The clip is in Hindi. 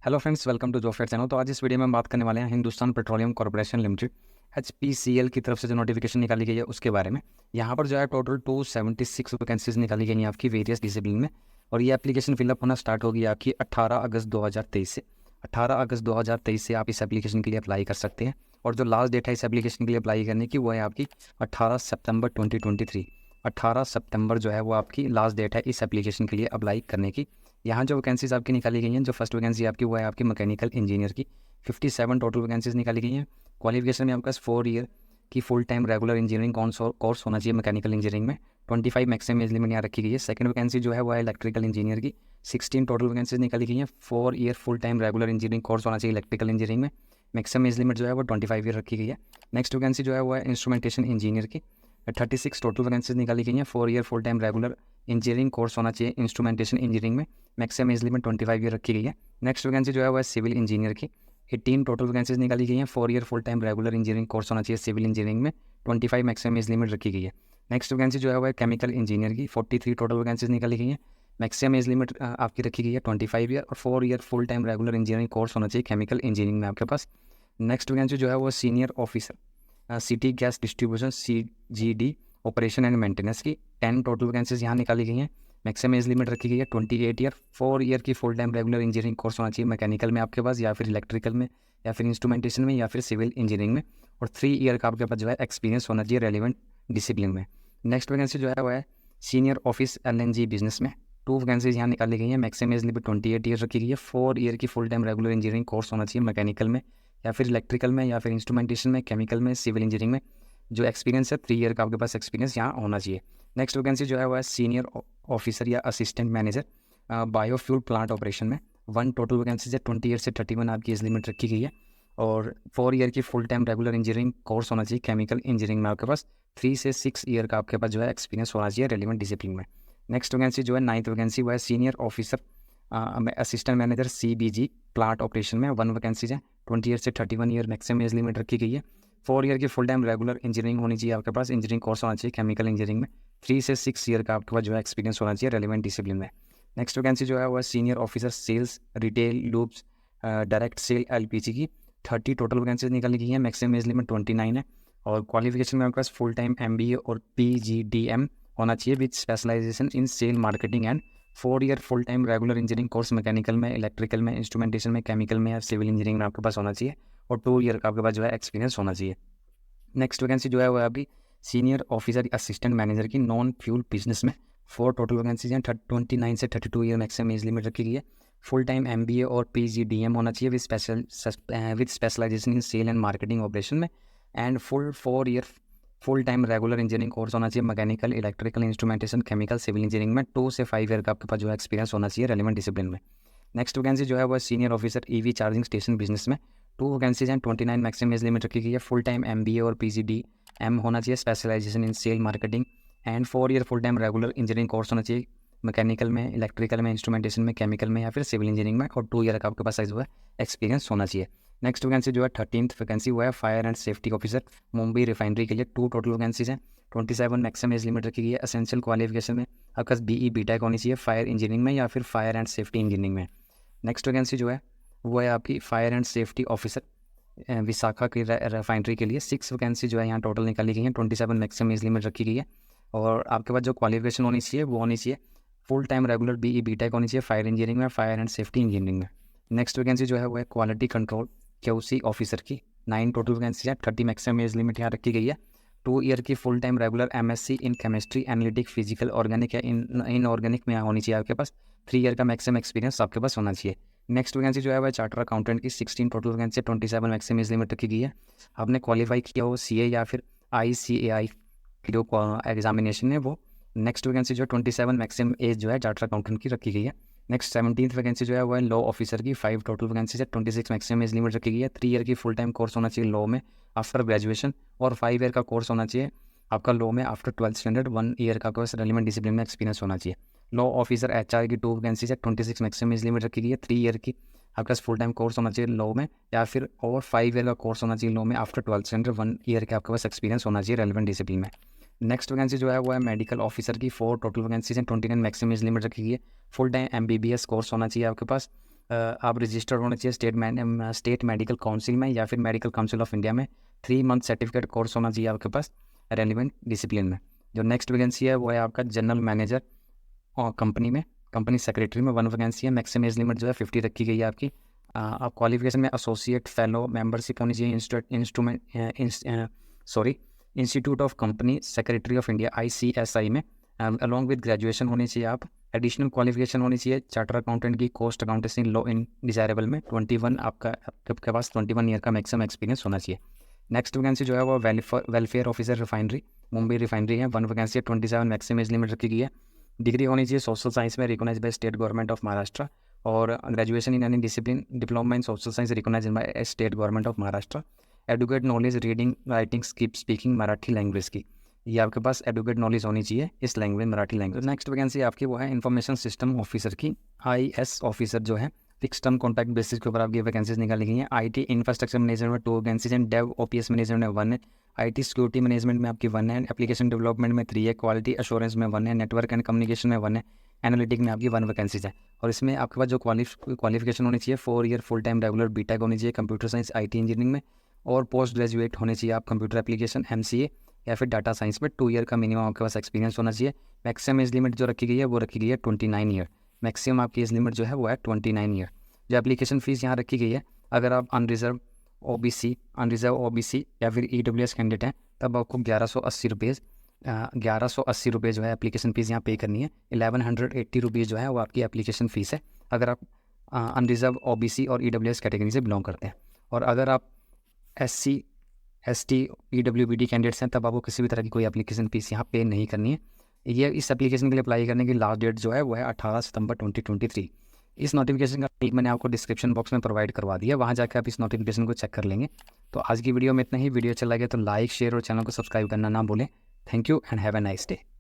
Hello friends, welcome to job fair channel. तो आज इस वीडियो में हम बात करने वाले हैं Hindustan petroleum corporation limited HPCL की तरफ से जो नोटिफिकेशन निकाली गई है उसके बारे में। यहाँ पर जो है टोटल 276 वैकेंसीज निकाली गई हैं आपकी वेरियस डिसिप्लिन में, और ये एप्लीकेशन फिलअप होना स्टार्ट होगी आपकी 18 अगस्त 2023 से। 18 अगस्त 2023 से आप इस एप्लीकेशन के लिए अप्लाई कर सकते हैं, और जो लास्ट डेट है इस एप्लीकेशन के लिए अप्लाई करने की वो है आपकी 18 सितंबर 2023। 18 सितंबर जो है वो आपकी लास्ट डेट है इस एप्लीकेशन के लिए अप्लाई करने की। यहाँ जो वैकेंसीज आपकी निकाली गई हैं, जो फर्स्ट वैकेंसी आपकी वो है आपकी मैकेनिकल इंजीनियर की। 57 टोटल वैकेंसीज निकाली गई हैं। क्वालिफिकेशन में आपके पास 4 ईयर की full time regular engineering course होना चाहिए मैकेनिकल इंजीनियरिंग में। 25 मैक्सिमम एज लिमिट यहाँ रखी गई है। सेकंड वैकेंसी जो है वो है इलेक्ट्रिकल इंजीनियर की। 16 टोटल वैकेंसीज निकाली गई हैं। 4 year full time regular engineering course होना चाहिए इलेक्ट्रिकल इंजीनियरिंग में। मैक्सिमम एज लिमिट जो है वो 25 ईयर रखी गई है। नेक्स्ट वैकेंसी जो है वो है इंस्ट्रूमेंटेशन इंजीनियर की। 36 टोटल वैकेंसीज निकाली गई हैं। 4 year full time regular engineering course होना चाहिए इंस्ट्रूमेंटेशन इंजीनियरिंग में। मैक्सिमम एज लिमिट 25 ईयर रखी गई है। नेक्स्ट वैकेंसी जो है वो है सिविल इंजीनियर की। 18 टोटल वैकेंसीज निकाली गई हैं। 4 year full time regular engineering course होना चाहिए सिविल इंजीनियरिंग में। 25 मैक्सिमम एज लिमिट रखी गई है। नेक्स्ट वैकेंसी जो है वो है केमिकल इंजीनियर की। 43 टोटल वैकेंसीज निकाली गई हैं। मैक्सिमम एज लिमिट आपकी रखी गई है 25 ईयर, और 4 year full time regular engineering course होना चाहिए केमिकल इंजीनियरिंग में आपके पास। नेक्स्ट वैकेंसी जो है वो senior officer city gas distribution CGD operation and maintenance की। 10 टोटल वैकेंसीज यहाँ निकाली गई हैं। मैक्सिमम एज लिमिट रखी गई है 28 ईयर। 4 ईयर की full time regular engineering course होना चाहिए मैकेनिकल में आपके पास, या फिर इलेक्ट्रिकल में, या फिर इंस्ट्रूमेंटेशन में, या फिर सिविल इंजीनियरिंग में। और 3 ईयर का आपके पास जो है एक्सपीरियंस होना चाहिए रेलिवेंट डिसिप्लिन में। नेक्स्ट वैकेंसी जो है वो है सीनियर ऑफिस LNG बिजनेस में। 2 वैकेंसीज यहाँ निकाली गई हैं। मैक्सिमम एज लिमिट 28 ईयर रखी गई है। 4 ईयर की full time regular engineering course होना चाहिए मैकेनिकल में, या फिर इलेक्ट्रिकल में, या फिर इंस्ट्रूमेंटेशन में, केमिकल में, सिविल इंजीनियरिंग में। जो एक्सपीरियंस है 3 ईयर का आपके पास एक्सपीरियंस यहाँ होना चाहिए। नेक्स्ट वैकेंसी जो है वो है सीनियर ऑफिसर या assistant manager biofuel plant operation में। 1 टोटल वैकेंसी है। 20 ईयर से 31 आपकी एज लिमिट रखी गई है, और 4 ईयर की full time regular engineering course होना चाहिए केमिकल इंजीनियरिंग में आपके पास। 3 से 6 ईयर का आपके पास जो है एक्सपीरियंस होना चाहिए रेलिवेंट डिसिप्लिन में। नेक्स्ट वैकेंसी जो है 9th वैकेंसी वो है senior officer assistant manager CBG plant operation में। 1 वैकेंसीज है। 20 ईयर से 31 ईयर मैक्सिमम एज लिमिट रखी गई है। 4 ईयर की फुल टाइम रेगुलर इंजीनियरिंग होनी चाहिए आपके पास, इंजीनियरिंग कोर्स होना चाहिए केमिकल इंजीनियरिंग में। 3 से 6 ईयर का आपके पास जो है एक्सपीरियंस होना चाहिए रेलिवेंट डिसिप्लिन में। नेक्स्ट वैकेंसी जो है वो है senior officer sales retail loops direct sale LPG की। 30 टोटल वैकेंसीज निकाली गई हैं। मैक्सिमम एज लिमिट 29 है, और क्वालिफिकेशन में आपके पास फुल टाइम MBA और PGDM होना चाहिए with specialisation in sale marketing and 4 year full time regular engineering course mechanical में, इलेक्ट्रिकल में, इंस्ट्रूमेंटेशन में, केमिकल में, या सिविल इंजीनियरिंग में आपके पास होना चाहिए, और 2 ईयर का आपके पास जो है एक्सपीरियंस होना चाहिए। नेक्स्ट वैकेंसी जो है वो है अभी सीनियर ऑफिसर असिस्टेंट मैनेजर की नॉन फ्यूल बिजनेस में। 4 टोटल वैकेंसीज हैं। 29 से 32 ईयर मैक्सिमम एज लिमिट रखी गई है। फुल टाइम MBA और PGDM होना चाहिए with specialisation in sale and marketing operation में, and full 4 year full time regular engineering course होना चाहिए mechanical, electrical, instrumentation, chemical, civil engineering में। 2 से 5 ईयर का आपके पास जो है एक्सपीरियंस होना चाहिए रेलिवेंट डिसिप्लिन में। नेक्स्ट वैकेंसी जो है वो senior officer EV charging station business में। 2 वैकेंसीज हैं। 29 मैक्सिमम एज लिमिट रखी गई है। फुल टाइम MBA और PGDM होना चाहिए specialisation in sale marketing, and 4 year full time regular engineering course होना चाहिए मैकेनिकल में, इलेक्ट्रिकल में, इंस्ट्रूमेंटेशन में, केमिकल में, या फिर सिविल इंजीनियरिंग में, और 2 ईयर का आपके पास जो है एक्सपीरियंस होना चाहिए। नेक्स्ट वैकेंसी जो है 13th वैकेंसी वो है fire and safety officer Mumbai refinery के लिए। 2 टोटल वैकेंसीज हैं। 27 मैक्सिमम एज लिमिट रखी गई है। असेंशियल क्वालिफिकेशन में आपके पास BE BTech होनी चाहिए फायर इंजीनियरिंग में, या फिर फायर एंड सेफ्टी इंजीनियरिंग में। नेक्स्ट वैकेंसी जो है वो है आपकी fire and safety officer Vishakha की रिफाइनरी के लिए। 6 वैकेंसी जो है यहाँ टोटल निकाली गई है। 27 मैक्सिमम एज लिमिट रखी गई है, और आपके पास जो क्वालिफिकेशन होनी चाहिए वो होनी चाहिए full time regular BE BTech होनी चाहिए फायर इंजीनियरिंग में, फायर एंड सेफ्टी इंजीनियरिंग में। नेक्स्ट वैकेंसी जो है वो है क्वालिटी कंट्रोल QC ऑफिसर की। 9 टोटल वैकेंसी है। 30 मैक्सिमम एज लिमिट यहाँ रखी गई है। 2 ईयर की full time regular MSc in chemistry, analytic, physical, organic या इन ऑर्गेनिक में होनी चाहिए आपके पास। 3 ईयर का मैक्सिमम एक्सपीरियंस आपके पास होना चाहिए। नेक्स्ट वैकेंसी जो है वह चार्टर अकाउंटेंट की। 16 total vacancy. 27 maximum age limit रखी गई है। आपने क्वालिफाई किया हो CA या फिर ICAI की जो एग्जामिनेशन है वो। नेक्स्ट वैकेंसी जो 27 मैक्सिमम एज जो है चार्टर अकाउंटेंट की रखी गई है। नेक्स्ट 17th वैकेंसी जो है वो है लॉ ऑफिसर की। 5 टोटल वैकेंसी है। 26 मैक्सिमम एज लिमिट रखी गई है। 3 ईयर की फुल टाइम कोर्स होना चाहिए लॉ में आफ्टर ग्रेजुएशन, और 5 ईयर का कोर्स होना चाहिए आपका लॉ में आफ्टर 12th स्टैंडर्ड। 1 ईयर का कोर्स रेलिवेंट डिसिप्लिन में एक्सपीरियंस होना चाहिए। लॉ ऑफिसर HR की 2 वैकेंसी है। 26 मैक्सिमम एज लिमिट रखी गई है। 3 ईयर की आपके पास फुल टाइम कोर्स होना चाहिए लॉ में, या फिर और 5 ईयर का कोर्स होना चाहिए लॉ में आफ्टर 12th स्टैंडर्ड। 1 ईयर के आपके पास एक्सपीरियंस होना चाहिए रेलिवेंट डिसिप्लिन में। नेक्स्ट वैकेंसी जो है वो है मेडिकल ऑफिसर की। 4 टोटल वैकेंसीज हैं। 29 मैक्सिमम एज लिमिट रखी गई है। फुल टाइम MBBS कोर्स होना चाहिए आपके पास, आप रजिस्टर्ड होने चाहिए स्टेट मेडिकल काउंसिल में या फिर मेडिकल काउंसिल ऑफ इंडिया में। 3 मंथ सर्टिफिकेट कोर्स होना चाहिए आपके पास रेलिवेंट डिसिप्लिन में। जो नेक्स्ट वैकेंसी है वो है आपका जनरल मैनेजर और कंपनी सेक्रेटरी में 1 वैकेंसी है। मैक्सिमम एज लिमिट जो है 50 रखी गई है आपकी। आप क्वालिफिकेशन में एसोसिएट फेलो मेंबरशिप होनी चाहिए institute of company secretary of India ICSI में। अलॉन्ग विद ग्रेजुएशन होनी चाहिए। आप एडिशनल क्वालिफिकेशन होनी चाहिए चार्टर अकाउंटेंट की cost accountancy law in desirable में। 21 आपके पास 21 ईयर का मैक्सिमम एक्सपीरियंस होना चाहिए। नेक्स्ट वैकेंसी जो है वो welfare officer refinery Mumbai refinery है। 1 वैकेंसी है। 27 मैक्सिमम एज लिमिट रखी गई है। डिग्री होनी चाहिए सोशल साइंस में recognise by state government of Maharashtra, और graduation in any discipline diploma in social science recognise by state government of Maharashtra. Adequate knowledge reading writing speaking Marathi language की, ये आपके पास एडुकेट नॉलेज होनी चाहिए इस language Marathi language. Next vacancy आपकी वो है इन्फॉर्मेशन सिस्टम ऑफिसर की IS ऑफिसर जो है। फिक्स टर्म कॉन्ट्रैक्ट बेसिस के ऊपर आपकी वैकेंसीज निकाली गई हैं। IT इंफ्रास्ट्रक्चर मैनेजमेंट में 2 वैकेंसीज हैं। डेव OPS मैनेजमेंट में 1 है। IT सिक्योरिटी मैनेजमेंट में आपकी 1 है। एप्लीकेशन डेवलपमेंट में 3 है। क्वालिटी एश्योरेंस में 1 है। नेटवर्क एंड कम्युनिकेशन में 1 है। एनालिटिक में आपकी 1 वैकेंसीज है। और इसमें आपके पास जो क्वालिफिकेशन होनी चाहिए 4 year full time regular BTech होनी चाहिए कंप्यूटर साइंस IT इंजीनियरिंग में, और पोस्ट ग्रेजुएट होने चाहिए आप कंप्यूटर एप्लीकेशन MCA या फिर डाटा साइंस में। 2 ईयर का मिनिमम आपके पास एक्सपीरियंस होना चाहिए। मैक्सिमम एज लिमिट जो रखी गई है वो रखी गई है 29 ईयर। मैक्सिमम आपकी एज लिमिट जो है वो है 29 ईयर। जो एप्लीकेशन फ़ीस यहाँ रखी गई है, अगर आप अनरिजर्व OBC या फिर EWS कैंडिडेट हैं तब आपको 1180 रुपये जो है एप्लीकेशन फ़ीस यहाँ पे करनी है। 1180 रुपीज़ जो है वो आपकी एप्लीकेशन फ़ीस है अगर आप अनरिजर्व OBC और EWS कैटेगरी से बिलोंग करते हैं। और अगर आप SC ST PWBD कैंडिडेट्स हैं तब आपको किसी भी तरह की कोई एप्लीकेशन फ़ीस यहाँ पे नहीं करनी है। ये इस एप्लीकेशन के लिए अप्लाई करने की लास्ट डेट जो है वो है 18 सितंबर 2023। इस नोटिफिकेशन का लिंक मैंने आपको डिस्क्रिप्शन बॉक्स में प्रोवाइड करवा दिया, वहाँ जाकर आप इस नोटिफिकेशन को चेक कर लेंगे। तो आज की वीडियो में इतना ही। वीडियो अच्छा लगे तो लाइक शेयर और चैनल को सब्सक्राइब करना ना भूलें। Thank you and have a nice day.